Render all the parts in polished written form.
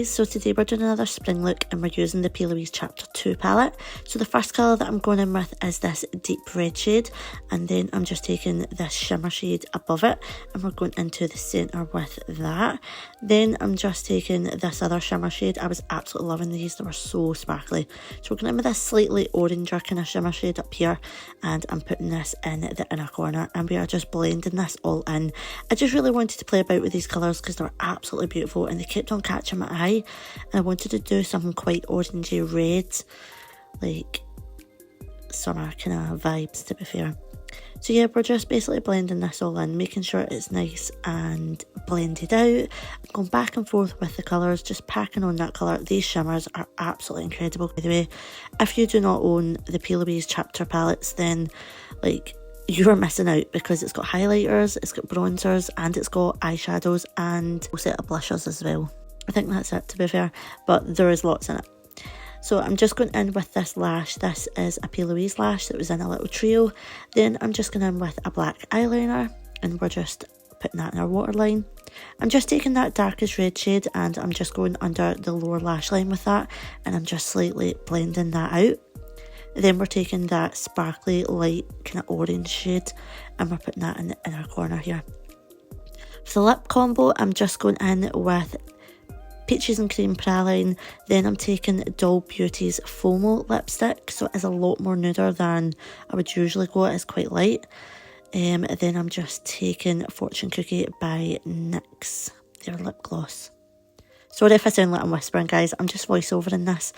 guys, so today we're doing another spring look and we're using the Louise Chapter 2 palette. So the first colour that I'm going in with is this deep red shade, and then I'm just taking this shimmer shade above it and we're going into the centre with that. Then I'm just taking this other shimmer shade. I was absolutely loving these, they were so sparkly. So we're going in with this slightly oranger kind of shimmer shade up here, and I'm putting this in the inner corner and we are just blending this all in. I just really wanted to play about with these colours because they're absolutely beautiful and they kept on catching my eye, and I wanted to do something quite orangey red, like summer kind of vibes, to be fair. So yeah, we're just basically blending this all in, making sure it's nice and blended out. I'm going back and forth with the colours, just packing on that colour. These shimmers are absolutely incredible, by the way. If you do not own the Louise Chapter palettes, then like you are missing out, because it's got highlighters, it's got bronzers, and it's got eyeshadows and a set of blushes as well. I think that's it, to be fair, but there is lots in it. So I'm just going in with this lash. This is a Louise lash that was in a little trio. Then I'm just going in with a black eyeliner and we're just putting that in our waterline. I'm just taking that darkest red shade and I'm just going under the lower lash line with that, and I'm just slightly blending that out. Then we're taking that sparkly light kind of orange shade and we're putting that in the inner corner here. For the lip combo, I'm just going in with Peaches and Cream Praline. Then I'm taking Beauties Fomo lipstick, so it is a lot more nuder than I would usually go. It is quite light. Then I'm just taking Fortune Cookie by NYX, their lip gloss. Sorry if I sound like I'm whispering, guys, I'm just voiceovering this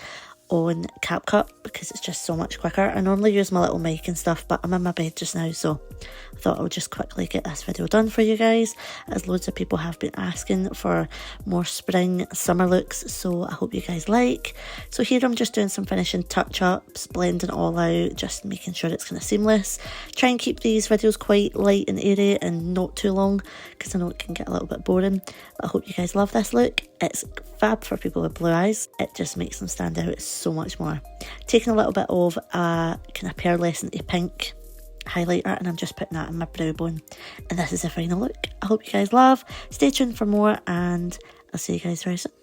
on CapCut because it's just so much quicker. I normally use my little mic and stuff, but I'm in my bed just now, so I thought I would just quickly get this video done for you guys, as loads of people have been asking for more spring summer looks, so I hope you guys like. So here I'm just doing some finishing touch-ups, blending it all out, just making sure it's kind of seamless. Try and keep these videos quite light and airy and not too long, because I know it can get a little bit boring, but I hope you guys love this look. It's fab for people with blue eyes. It just makes them stand out so much more. Taking a little bit of a kind of pearlescent pink highlighter and I'm just putting that in my brow bone, and this is the final look. I hope you guys love. Stay tuned for more and I'll see you guys very soon.